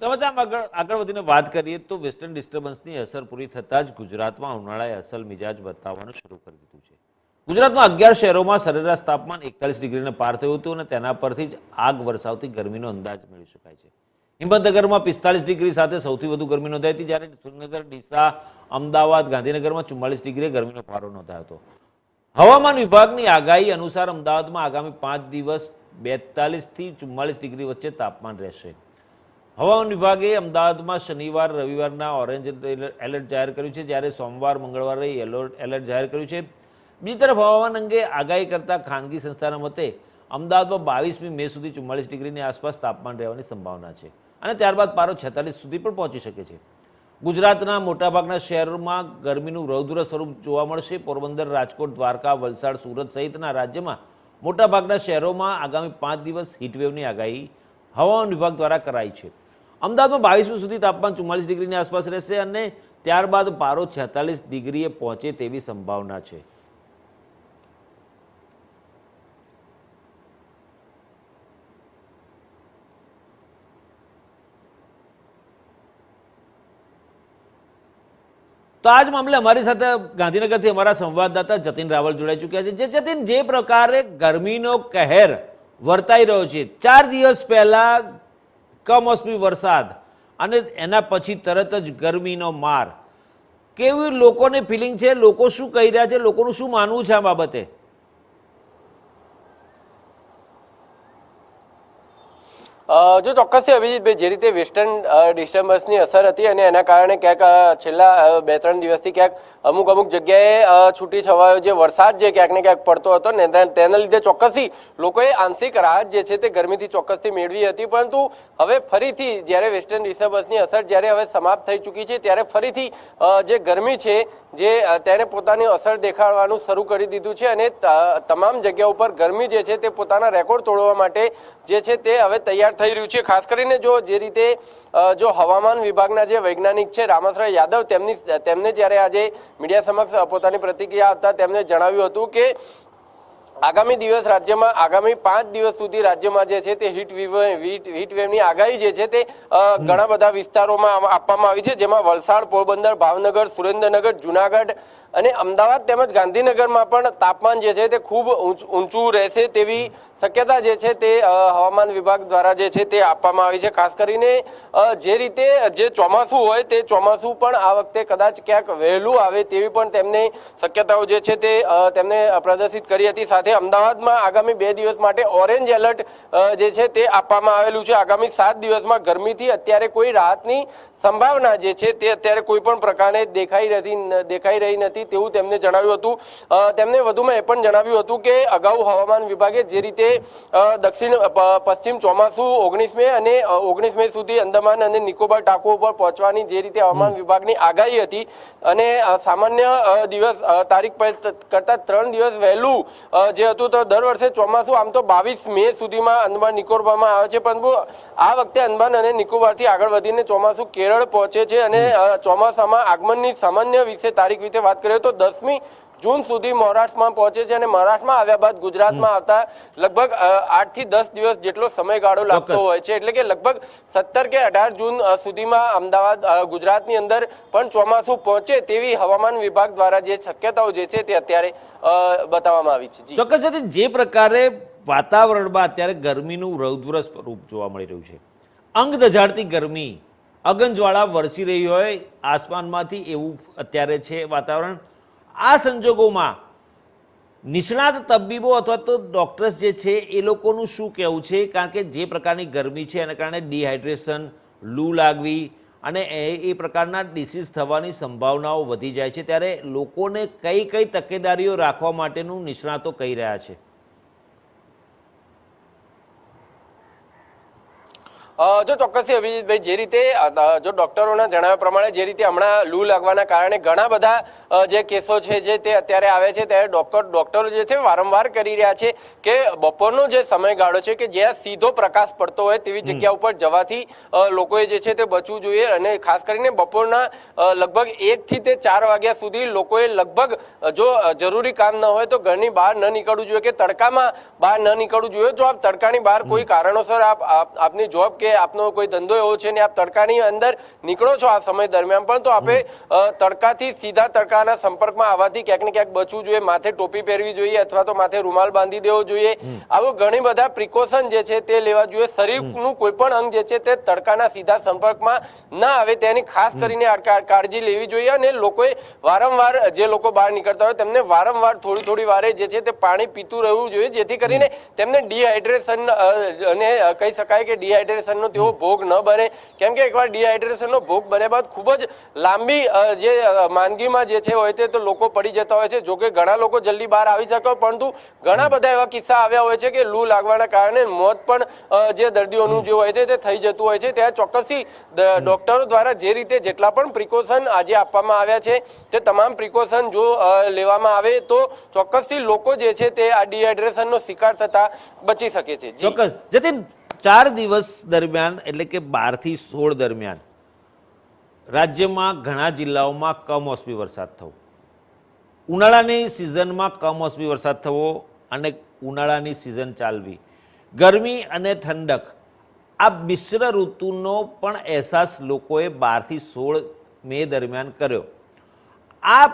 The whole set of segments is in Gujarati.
સમાચારમાં આગળ વધીને વાત કરીએ તો વેસ્ટર્ન ડિસ્ટર્બન્સની અસર પૂરી થતાં જ ગુજરાતમાં ઉનાળાએ અસલ મિજાજ બતાવવાનું શરૂ કરી દીધું છે। ગુજરાતમાં 11 શહેરોમાં સરેરાશ તાપમાન 41 ડિગ્રીને પાર થયું હતું અને તેના પરથી જ આગ વરસાવતી ગરમીનો અંદાજ મેળવી શકાય છે। હિંમતનગરમાં 45 ડિગ્રી સાથે સૌથી વધુ ગરમી નોંધાઈ હતી, જ્યારે સુરેન્દ્રનગર, ડીસા, અમદાવાદ, ગાંધીનગરમાં 44 ડિગ્રીએ ગરમીનો પારો નોંધાયો હતો। હવામાન વિભાગની આગાહી અનુસાર અમદાવાદમાં આગામી 5 દિવસ 42 થી 44 ડિગ્રી વચ્ચે તાપમાન રહેશે। હવામાન વિભાગે અમદાવાદમાં શનિવાર રવિવારના ઓરેન્જ એલર્ટ જાહેર કર્યું છે, જ્યારે સોમવાર મંગળવારે યલો એલર્ટ જાહેર કર્યું છે। બીજી તરફ હવામાન અંગે આગાહી કરતા ખાનગી સંસ્થાના મતે અમદાવાદમાં 22મી મે સુધી 44 ડિગ્રીની આસપાસ તાપમાન રહેવાની સંભાવના છે અને ત્યારબાદ પારો 46 સુધી પણ પહોંચી શકે છે। ગુજરાતના મોટાભાગના શહેરોમાં ગરમીનું રૌદ્ર સ્વરૂપ જોવા મળશે। પોરબંદર, રાજકોટ, દ્વારકા, વલસાડ, સુરત સહિતના રાજ્યમાં મોટાભાગના શહેરોમાં આગામી 5 દિવસ હીટવેવની આગાહી હવામાન વિભાગ દ્વારા કરાઈ છે। અમદાવાદમાં 22મી સુધી તાપમાન 44 ડિગ્રીની આસપાસ રહેશે અને ત્યારબાદ પારો 46 ડિગ્રીએ પહોંચે તેવી સંભાવના છે। તો આજ મામલે અમારી સાથે ગાંધીનગરથી અમારા સંવાદદાતા જતીન રાવલ જોડાઈ ચૂક્યા છે। જતીન, જે પ્રકારે ગરમીનો કહેર વર્તાઈ રહ્યો છે, 4 દિવસ પહેલા કમોસમી વરસાદ અને એના પછી તરત જ ગરમીનો માર, કેવી લોકોને ફિલિંગ છે, લોકો શું કહી રહ્યા છે, લોકોનું શું માનવું છે આ બાબતે? જો ચોક્કસથી અભિજીતભાઈ, જે રીતે વેસ્ટર્ન ડિસ્ટર્બન્સની અસર હતી અને એના કારણે ક્યાંક છેલ્લા 2-3 દિવસથી ક્યાંક અમુક જગ્યાએ છૂટી છવાયો જે વરસાદ જે ક્યાંક ને ક્યાંક પડતો હતો ને તેના લીધે ચોક્કસથી લોકોએ આંશિક રાહત જે છે તે ગરમીથી ચોક્કસથી મેળવી હતી, પરંતુ હવે ફરીથી જ્યારે વેસ્ટર્ન ડિસ્ટર્બન્સની અસર જ્યારે હવે સમાપ્ત થઈ ચૂકી છે ત્યારે ફરીથી જે ગરમી છે જે તેણે પોતાની અસર દેખાડવાનું શરૂ કરી દીધું છે અને તમામ જગ્યા ઉપર ગરમી જે છે તે પોતાના રેકોર્ડ તોડવા માટે જે છે તે હવે તૈયાર થઈ રહ્યું છે। ખાસ કરીને જે રીતે હવામાન વિભાગના જે વૈજ્ઞાનિક છે રામાશ્રય યાદવ, તેમને જ્યારે આજે મીડિયા સમક્ષ પોતાની પ્રતિક્રિયા આપતા તેમને જણાવ્યું હતું કે આગામી દિવસ રાજ્યમાં આગામી 5 દિવસ સુધી રાજ્યમાં જે છે તે હીટવેવની આગાહી જે છે તે ઘણા બધા વિસ્તારોમાં આપવામાં આવી છે, જેમાં વલસાડ, પોરબંદર, ભાવનગર, સુરેન્દ્રનગર, જુનાગઢ અને અમદાવાદ તેમજ ગાંધીનગરમાં પણ તાપમાન જે છે તે ખૂબ ઊંચું રહેશે તેવી શક્યતા જે છે તે હવામાન વિભાગ દ્વારા જે છે તે આપવામાં આવી છે। ખાસ કરીને જે રીતે જે ચોમાસું હોય તે ચોમાસું પણ આ વખતે કદાચ ક્યાંક વહેલું આવે તેવી પણ તેમને શક્યતાઓ જે છે તે તેમને પ્રદર્શિત કરી હતી। સાથે અમદાવાદમાં આગામી 2 દિવસ માટે ઓરેન્જ એલર્ટ જે છે તે આપવામાં આવેલું છે। આગામી 7 દિવસમાં ગરમીથી અત્યારે કોઈ રાહતની સંભાવના જે છે તે અત્યારે કોઈ પણ પ્રકારે દેખાઈ રહી નથી તેવું તેમને જણાવ્યું હતું। તેમને વધુમાં એ પણ જણાવ્યું હતું કે અગાઉ હવામાન વિભાગે જે રીતે દક્ષિણ પશ્ચિમ ચોમાસું 19 મે અને 19 મે સુધી અંદમાન અને નિકોબાર ટાપુઓ પર પહોંચવાની જે રીતે હવામાન વિભાગની આગાહી હતી અને સામાન્ય દિવસ તારીખ કરતાં 3 દિવસ વહેલું જે હતું, તો દર વર્ષે ચોમાસું આમ તો 22 મે સુધીમાં અંદમાન નિકોબારમાં આવે છે, પરંતુ આ વખતે અંદમાન અને નિકોબારથી આગળ વધીને ચોમાસું કેરળ પહોંચે છે અને ચોમાસામાં આગમનની સામાન્ય વિશે તારીખ વિશે વાત કરીએ તો 10મી જૂન સુધી મહારાષ્ટ્રમાં પહોંચે છે અને મહારાષ્ટ્રમાં આવ્યા બાદ ગુજરાતમાં આવતા લગભગ 8 થી 10 દિવસ જેટલો સમયગાળો લાગતો હોય છે, એટલે કે લગભગ 17 કે 18 જૂન સુધીમાં અમદાવાદ ગુજરાતની અંદર પણ ચોમાસું પહોંચે તેવી હવામાન વિભાગ દ્વારા જે શક્યતાઓ જે છે તે અત્યારે બતાવવામાં આવી છે। ચોક્કસ, જે પ્રકારે વાતાવરણમાં અત્યારે ગરમીનું રૌદ્ર સ્વરૂપ જોવા મળી રહ્યું છે, અંગ દઝાડતી ગરમી, અગનજ્વાળા વરસી રહી હોય આસમાનમાંથી એવું અત્યારે છે વાતાવરણ। આ સંજોગોમાં નિષ્ણાત તબીબો અથવા તો ડૉક્ટર્સ જે છે એ લોકોનું શું કહેવું છે? કારણ કે જે પ્રકારની ગરમી છે એના કારણે ડિહાઇડ્રેશન, લૂ લાગવી અને એ પ્રકારના ડિસીઝ થવાની સંભાવનાઓ વધી જાય છે, ત્યારે લોકોને કઈ તકેદારીઓ રાખવા માટેનું નિષ્ણાતો કહી રહ્યા છે? જો ચોક્કસથી અભિજીતભાઈ, જે રીતે જો ડોક્ટરોના જણાવ્યા પ્રમાણે જે રીતે હમણાં લૂ લાગવાના કારણે ઘણા બધા જે કેસો છે જે તે અત્યારે આવે છે, ત્યારે ડોક્ટરો જે છે વારંવાર કરી રહ્યા છે કે બપોરનો જે સમયગાળો છે કે જ્યાં સીધો પ્રકાશ પડતો હોય તેવી જગ્યા ઉપર જવાથી લોકોએ જે છે તે બચવું જોઈએ અને ખાસ કરીને બપોરના લગભગ 1 થી 4 વાગ્યા સુધી લોકોએ લગભગ જો જરૂરી કામ ન હોય તો ઘરની બહાર ન નીકળવું જોઈએ કે તડકામાં બહાર ન નીકળવું જોઈએ। જો આપ તડકાની બહાર કોઈ કારણોસર આપની જોબ કે આપનો કોઈ ધંધો એવો છે ને આપ તડકાની અંદર નીકળો છો આ સમય દરમિયાન પણ, તો આપે તડકાથી સીધા તડકાના સંપર્કમાં આવવાથી ક્યાંક ને ક્યાંક બચવું જોઈએ, માથે ટોપી પહેરવી જોઈએ અથવા તો માથે રૂમાલ બાંધી દેવો જોઈએ. આવું ઘણી બધા પ્રિકોશન જે છે તે લેવા જોઈએ. શરીરનું કોઈ પણ અંગ જે છે તે તડકાના સીધા સંપર્કમાં ના આવે તેની ખાસ કરીને કાળજી લેવી જોઈએ. અને લોકોએ વારંવાર, જે લોકો બહાર નીકળતા હોય તેમને વારંવાર થોડી વારે જે છે તે પાણી પીતું રહેવું જોઈએ, જેથી કરીને તેમને ડિહાઇડ્રેશન અને કહી શકાય કે ડિહાઇડ્રેશનનો તેઓ ભોગ ન બને. કેમ કે એકવાર ડિહાઇડ્રેશનનો ભોગ બન્યા બાદ ખૂબ જ લાંબી જે માંદગીમાં જે છે હોય તે લોકો પડી જતા હોય છે. જોકે ઘણા લોકો જલ્દી બહાર આવી શકે, પરંતુ ઘણા બધા એવા કિસ્સા આવ્યા હોય છે કે લૂ લાગવાના કારણે મોત પણ જે દર્દીઓનું જે હોય છે તે થઈ જતું હોય છે. ત્યાં ચોક્કસથી ડોક્ટરો દ્વારા જે રીતે જેટલા પણ પ્રિકોશન આજે આપવામાં આવ્યા છે તે તમામ પ્રિકોશન જો લેવામાં આવે તો ચોક્કસથી લોકો જે છે તે આ ડિહાઇડ્રેશનનો શિકાર થતા બચી શકે છે. ચોક્કસ. જતીન, 4 દિવસ દરમિયાન એટલે કે 12 થી 16 દરમિયાન રાજ્યમાં ઘણા જિલ્લાઓમાં કમોસમી વરસાદ થવો, ઉનાળાની સિઝનમાં કમોસમી વરસાદ થવો અને ઉનાળાની સિઝન ચાલવી, ગરમી અને ઠંડક, આ મિશ્ર ઋતુનો પણ અહેસાસ લોકોએ 12 થી 16 મે દરમિયાન કર્યો. આ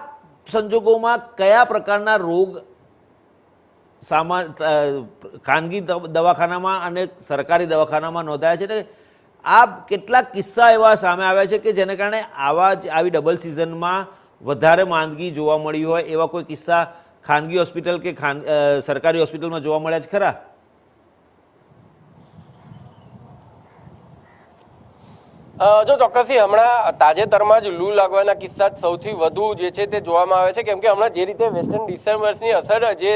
સંજોગોમાં કયા પ્રકારના રોગ ખાનગી દવાખાનામાં અને સરકારી દવાખાનામાં નોંધાયા છે ને આ કેટલાક કિસ્સા એવા સામે આવ્યા છે કે જેને કારણે આવી ડબલ સિઝનમાં વધારે માંદગી જોવા મળી હોય એવા કોઈ કિસ્સા ખાનગી હોસ્પિટલ કે સરકારી હોસ્પિટલમાં જોવા મળ્યા છે ખરા? જો ચોક્કસથી હમણાં તાજેતરમાં જ લૂ લાગવાના કિસ્સા સૌથી વધુ જે છે તે જોવામાં આવે છે. કેમ કે હમણાં જે રીતે વેસ્ટર્ન ડિસ્ટર્બન્સની અસર જે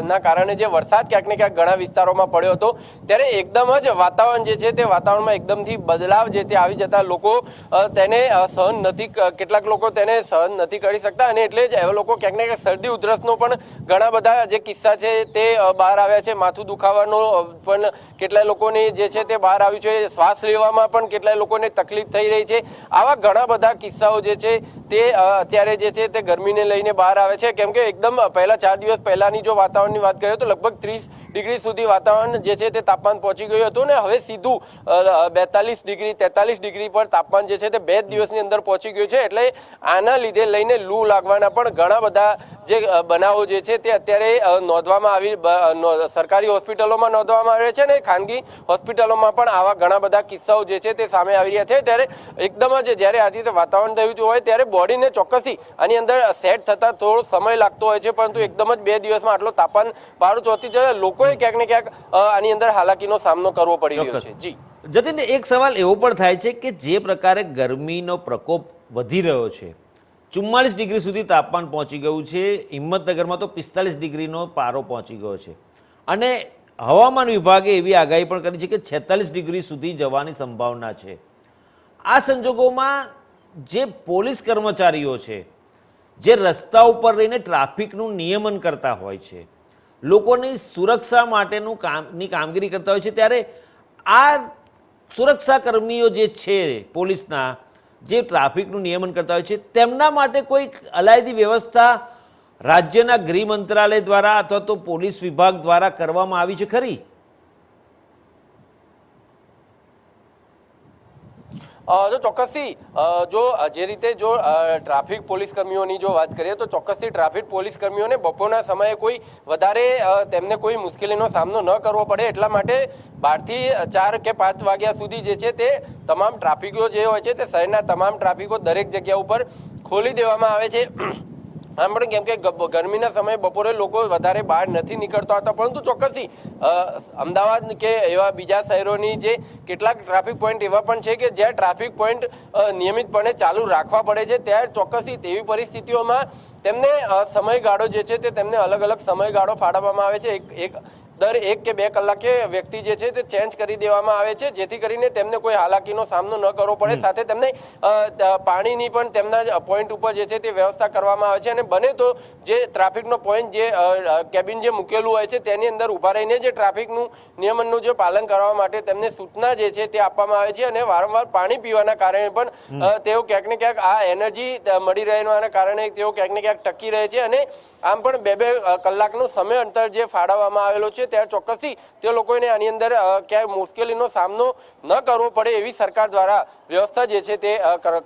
ના કારણે જે વરસાદ ક્યાંક ને ક્યાંક ઘણા વિસ્તારોમાં પડ્યો હતો, ત્યારે એકદમ જ વાતાવરણ જે છે તે વાતાવરણમાં એકદમથી બદલાવ જે તે આવી જતા લોકો તેને સહન નથી, કેટલાક લોકો તેને સહન નથી કરી શકતા અને એટલે જ એવા લોકો ક્યાંક ને ક્યાંક શરદી ઉધરસનો પણ ઘણા બધા જે કિસ્સા છે તે બહાર આવ્યા છે. માથું દુખાવાનો પણ કેટલાય લોકોની જે છે તે બહાર આવ્યું છે. શ્વાસ લેવામાં પણ કેટલાય લોકોને તકલીફ થઈ રહી છે. આવા ઘણા બધા કિસ્સાઓ જે છે તે અત્યારે જે છે તે ગરમીને લઈને બહાર આવે છે. કેમ કે એકદમ પહેલા 4 દિવસ પહેલાની જો વાતાવરણની વાત કરીએ તો લગભગ 30 ડિગ્રી સુધી વાતાવરણ જે છે તે તાપમાન પહોંચી ગયું હતું ને હવે સીધું 42 ડિગ્રી 43 ડિગ્રી પર તાપમાન જે છે તે 2 દિવસની અંદર પહોંચી ગયું છે. એટલે આના લીધે લઈને લૂ લાગવાના પણ ઘણા બધા જે બનાવો જે છે તે અત્યારે નોંધવામાં આવી, સરકારી હોસ્પિટલોમાં નોંધવામાં આવ્યા છે અને ખાનગી હોસ્પિટલોમાં પણ આવા ઘણા બધા કિસ્સાઓ જે છે તે સામે આવી રહ્યા છે. ત્યારે એકદમ જ જ્યારે આ રીતે વાતાવરણ થયું હોય ત્યારે બોડીને ચોક્કસથી આની અંદર સેટ થતા થોડો સમય લાગતો હોય છે, પરંતુ એકદમ જ 2 દિવસમાં આટલો તાપમાન પારું ચોથી જાય લોકોએ ક્યાંક ને ક્યાંક આની અંદર હાલાકીનો સામનો કરવો પડી રહ્યો છે. જી જતીન, એક સવાલ એવો પણ થાય છે કે જે પ્રકારે ગરમીનો પ્રકોપ વધી રહ્યો છે, 44 ડિગ્રી સુધી તાપમાન પહોંચી ગયું છે, હિંમતનગરમાં તો 45 ડિગ્રીનો પારો પહોંચી ગયો છે અને હવામાન વિભાગે એવી આગાહી પણ કરી છે કે 46 ડિગ્રી સુધી જવાની સંભાવના છે. આ સંજોગોમાં જે પોલીસ કર્મચારીઓ છે, જે રસ્તા ઉપર રહીને ટ્રાફિકનું નિયમન કરતા હોય છે, લોકોની સુરક્ષા માટેનું કામગીરી કરતા હોય છે, ત્યારે આ સુરક્ષા કર્મીઓ જે છે પોલીસના, જે ટ્રાફિકનું નિયમન કરતા હોય છે, તેમના માટે કોઈ અલાયદી વ્યવસ્થા રાજ્યના ગૃહ મંત્રાલય દ્વારા અથવા તો પોલીસ વિભાગ દ્વારા કરવામાં આવી છે ખરી? જો ચોક્કસથી જો જે રીતે જો ટ્રાફિક પોલીસ કર્મીઓની જો વાત કરીએ તો ચોક્કસથી ટ્રાફિક પોલીસ કર્મીઓને બપોરના સમયે કોઈ વધારે તેમને કોઈ મુશ્કેલીનો સામનો ન કરવો પડે એટલા માટે 12 થી 4 કે 5 વાગ્યા સુધી જે છે તે તમામ ટ્રાફિકો જે હોય છે તે શહેરના તમામ ટ્રાફિકો દરેક જગ્યા ઉપર ખોલી દેવામાં આવે છે. આમ પણ કેમ કે ગરમીના સમયે બપોરે લોકો વધારે બહાર નથી નીકળતા હતા, પરંતુ ચોક્કસથી અમદાવાદ કે એવા બીજા શહેરોની જે કેટલાક ટ્રાફિક પોઈન્ટ એવા પણ છે કે જ્યાં ટ્રાફિક પોઈન્ટ નિયમિતપણે ચાલુ રાખવા પડે છે, ત્યારે ચોક્કસથી તેવી પરિસ્થિતિઓમાં તેમને સમયગાળો જે છે તે તેમને અલગ અલગ સમયગાળો ફાળવવામાં આવે છે. દર 1 કે 2 કલાકે વ્યક્તિ જે છે તે ચેન્જ કરી દેવામાં આવે છે, જેથી કરીને તેમને કોઈ હાલાકીનો સામનો ન કરવો પડે. સાથે તેમને પાણીની પણ તેમના પોઈન્ટ ઉપર જે છે તે વ્યવસ્થા કરવામાં આવે છે અને બને તો જે ટ્રાફિકનો પોઈન્ટ જે કેબિન જે મૂકેલું હોય છે તેની અંદર ઊભા રહીને જે ટ્રાફિકનું નિયમનનું જે પાલન કરવા માટે તેમને સૂચના જે છે તે આપવામાં આવે છે અને વારંવાર પાણી પીવાના કારણે પણ તેઓ ક્યાંક ને ક્યાંક આ એનર્જી મળી રહેવાના કારણે તેઓ ક્યાંક ને ક્યાંક ટકી રહે છે અને આમ પણ 2-2 કલાકનો સમય અંતર જે ફાળવવામાં આવેલો છે ત્યારે ચોક્કસથી તે લોકોને આની અંદર ક્યાંય મુશ્કેલીનો સામનો ન કરવો પડે એવી સરકાર દ્વારા વ્યવસ્થા જે છે તે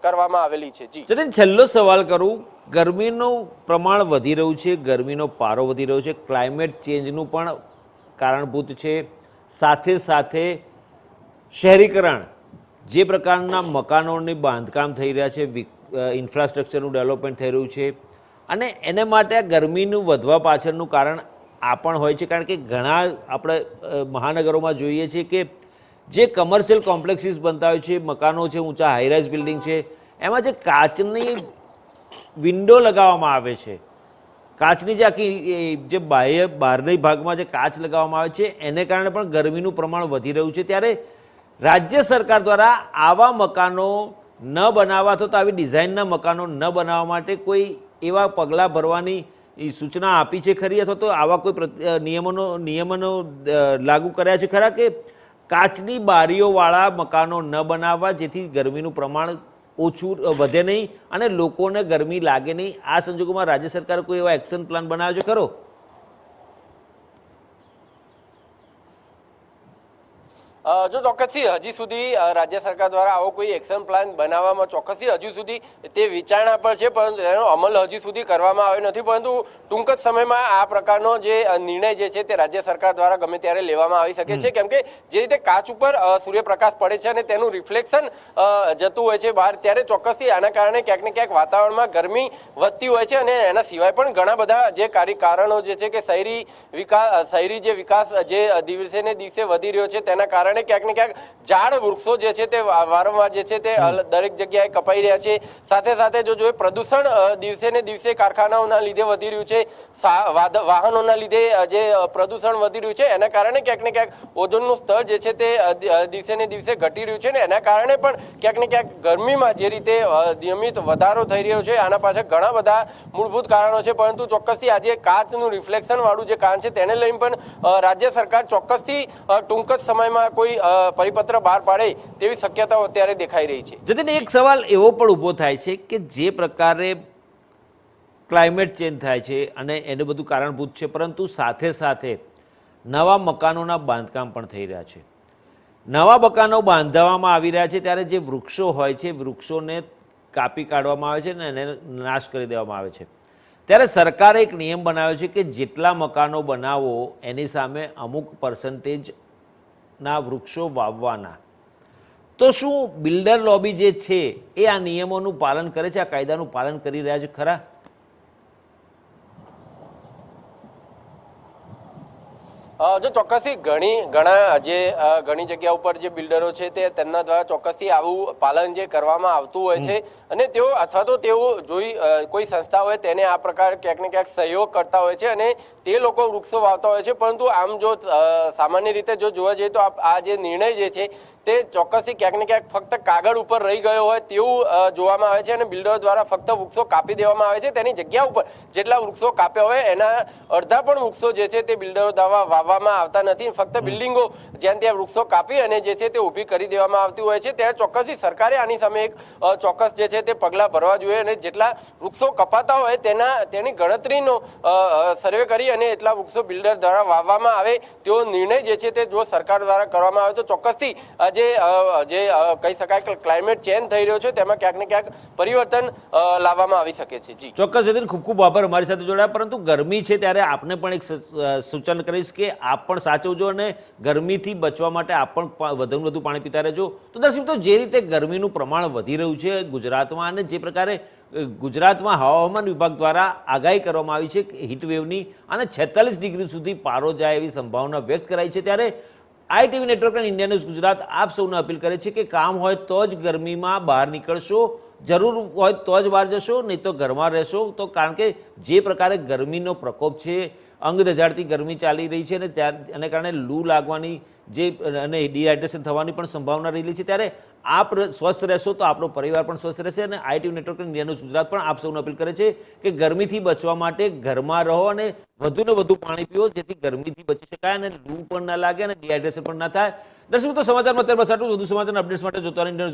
કરવામાં આવેલી છે. જી જતીન, છેલ્લો સવાલ કરું, ગરમીનું પ્રમાણ વધી રહ્યું છે, ગરમીનો પારો વધી રહ્યો છે, ક્લાઇમેટ ચેન્જનું પણ કારણભૂત છે, સાથે સાથે શહેરીકરણ, જે પ્રકારના મકાનોની બાંધકામ થઈ રહ્યા છે, ઇન્ફ્રાસ્ટ્રક્ચરનું ડેવલપમેન્ટ થઈ રહ્યું છે, અને એને માટે આ ગરમીનું વધવા પાછળનું કારણ આ પણ હોય છે, કારણ કે ઘણા આપણે મહાનગરોમાં જોઈએ છીએ કે જે કમર્શિયલ કોમ્પ્લેક્સીસ બનતા હોય છે, મકાનો છે, ઊંચા હાઈરાઇઝ બિલ્ડિંગ છે, એમાં જે કાચની વિન્ડો લગાવવામાં આવે છે, કાચની જે આખી જે બહારની ભાગમાં જે કાચ લગાવવામાં આવે છે, એને કારણે પણ ગરમીનું પ્રમાણ વધી રહ્યું છે. ત્યારે રાજ્ય સરકાર દ્વારા આવા મકાનો ન બનાવવા અથવા આવી ડિઝાઇનના મકાનો ન બનાવવા માટે કોઈ એવા પગલાં ભરવાની સૂચના આપી છે ખરી, અથવા તો આવા કોઈ નિયમનો લાગુ કર્યા છે ખરા કે કાચની બારીઓવાળા મકાનો ન બનાવવા, જેથી ગરમીનું પ્રમાણ ઓછું વધે નહીં અને લોકોને ગરમી લાગે નહીં? આ સંજોગોમાં રાજ્ય સરકારે કોઈ એવા એક્શન પ્લાન બનાવ્યો છે ખરો? જો ચોક્કસથી હજી સુધી રાજ્ય સરકાર દ્વારા આવો કોઈ એક્શન પ્લાન બનાવવામાં ચોક્કસથી હજુ સુધી તે વિચારણા પર છે, પરંતુ તેનો અમલ હજી સુધી કરવામાં આવ્યો નથી. પરંતુ ટૂંક જ સમયમાં આ પ્રકારનો જે નિર્ણય જે છે તે રાજ્ય સરકાર દ્વારા ગમે ત્યારે લેવામાં આવી શકે છે, કેમ કે જે રીતે કાચ ઉપર સૂર્યપ્રકાશ પડે છે અને તેનું રિફ્લેક્શન જતું હોય છે બહાર, ત્યારે ચોક્કસથી આના કારણે ક્યાંક ને ક્યાંક વાતાવરણમાં ગરમી વધતી હોય છે. અને એના સિવાય પણ ઘણા બધા જે કારણો જે છે કે શહેરી જે વિકાસ જે દિવસે ને દિવસે વધી રહ્યો છે, તેના કારણે ક્યાંક ને ક્યાંક ઝાડ વૃક્ષો જે છે તે વારંવાર જે છે તે દરેક જગ્યાએ કપાઈ રહ્યા છે. સાથે સાથે જો જોઈએ પ્રદૂષણ દિવસે ને દિવસે કારખાનાઓના લીધે વધી રહ્યું છે, વાહનોના લીધે જે પ્રદૂષણ વધી રહ્યું છે, એના કારણે ક્યાંક ને ક્યાંક ઓઝોનનું સ્તર જે છે તે દિવસે ને દિવસે ઘટી રહ્યું છે. ને એના કારણે પણ ક્યાંક ને ક્યાંક ગરમીમાં જે રીતે નિયમિત વધારો થઈ રહ્યો છે, આના પાછળ ઘણા બધા મૂળભૂત કારણો છે. પરંતુ ચોક્કસથી આજે કાચનું રિફ્લેક્શન વાળું જે કારણ છે તેને લઈને પણ રાજ્ય સરકાર ચોક્કસથી ટૂંક જ સમયમાં કોઈ પરિપત્ર બહાર પાડે તેવી શક્યતાઓ અત્યારે દેખાઈ રહી છે. જતીન, એક સવાલ એવો પણ ઊભો થાય છે કે જે પ્રકારે ક્લાઇમેટ ચેન્જ થાય છે અને એનું બધું કારણભૂત છે, પરંતુ સાથે સાથે નવા મકાનોના બાંધકામ પણ થઈ રહ્યા છે, નવા મકાનો બાંધવામાં આવી રહ્યા છે, ત્યારે જે વૃક્ષો હોય છે, વૃક્ષોને કાપી કાઢવામાં આવે છે ને એને નાશ કરી દેવામાં આવે છે. ત્યારે સરકારે એક નિયમ બનાવ્યો છે કે જેટલા મકાનો બનાવો એની સામે અમુક પર્સન્ટેજ ના વૃક્ષો વાવવાના. તો શું બિલ્ડર લોબી જે છે એ આ નિયમોનું પાલન કરે છે, આ કાયદાનું પાલન કરી રહ્યા છે ખરા? જો ચોક્કસથી ઘણી જગ્યા ઉપર જે બિલ્ડરો છે તે તેમના દ્વારા ચોક્કસથી આવું પાલન જે કરવામાં આવતું હોય છે, અને તેઓ અથવા તો તેઓ કોઈ સંસ્થા હોય તેને આ પ્રકાર ક્યાંક ને ક્યાંક સહયોગ કરતા હોય છે અને તે લોકો વૃક્ષો વાવતા હોય છે. પરંતુ આમ જો સામાન્ય રીતે જો જોવા જઈએ તો આ જે નિર્ણય જે છે તે ચોક્કસથી ક્યાંક ને ક્યાંક ફક્ત કાગળ ઉપર રહી ગયો હોય તેવું જોવામાં આવે છે, અને બિલ્ડરો દ્વારા ફક્ત વૃક્ષો કાપી દેવામાં આવે છે. તેની જગ્યા ઉપર જેટલા વૃક્ષો કાપ્યા હોય એના અડધા પણ વૃક્ષો જે છે તે બિલ્ડરો દ્વારા વાવવામાં આવતા નથી. ફક્ત બિલ્ડિંગો જ્યાં ત્યાં વૃક્ષો કાપી અને જે છે તે ઊભી કરી દેવામાં આવતી હોય છે. ત્યારે ચોક્કસથી સરકારે આની સામે એક ચોક્કસ જે છે તે પગલાં ભરવા જોઈએ, અને જેટલા વૃક્ષો કપાતા હોય તેની ગણતરીનો સર્વે કરી અને એટલા વૃક્ષો બિલ્ડર દ્વારા વાવવામાં આવે તેવો નિર્ણય જે છે તે જો સરકાર દ્વારા કરવામાં આવે તો ચોક્કસથી જે કહી શકાય કે ક્લાઇમેટ ચેન્જ થઈ રહ્યો છે તેમાં ક્યાંક ને ક્યાંક પરિવર્તન લાવવામાં આવી શકે છે. જી ચોક્કસ જતીન, ખૂબ ખૂબ આભાર અમારી સાથે જોડાયા. પરંતુ ગરમી છે ત્યારે આપને પણ એક સૂચન કરીશ કે આપ પણ સાચવજો અને ગરમીથી બચવા માટે આપ પણ વધુને વધુ પાણી પીતા રહેજો. તો દર્શક મિત્રો, જે રીતે ગરમીનું પ્રમાણ વધી રહ્યું છે ગુજરાતમાં અને જે પ્રકારે ગુજરાતમાં હવામાન વિભાગ દ્વારા આગાહી કરવામાં આવી છે હીટવેવની અને 46 ડિગ્રી સુધી પારો જાય એવી સંભાવના વ્યક્ત કરાઈ છે, ત્યારે આઈટીવી નેટવર્ક અને ઇન્ડિયા ન્યૂઝ ગુજરાત આપ સૌને અપીલ કરે છે કે કામ હોય તો જ ગરમીમાં બહાર નીકળશો, જરૂર હોય તો જ બહાર જશો, નહીં તો ઘરમાં રહેશો. તો કારણ કે જે પ્રકારે ગરમીનો પ્રકોપ છે, અંગ દજાડતી ગરમી ચાલી રહી છે અને એને કારણે લૂ લાગવાની અને ડિહાઇડ્રેશન થવાની પણ સંભાવના રહેલી છે, ત્યારે આપ સ્વસ્થ રહેશો તો આપણો પરિવાર પણ સ્વસ્થ રહેશે. અને આઈટીવી નેટવર્ક ઇન્ડિયા ન્યૂઝ ગુજરાત પણ આપ સૌને અપીલ કરે છે કે ગરમીથી બચવા માટે ઘરમાં રહો અને વધુને વધુ પાણી પીઓ, જેથી ગરમીથી બચી શકાય અને લૂ પણ ના લાગે અને ડિહાઇડ્રેશન પણ ના થાય. દર્શક મિત્રો, સમાચારમાં અત્યારે બસ આટલું. વધુ સમાચારના અપડેટ્સ માટે જોતા રહો.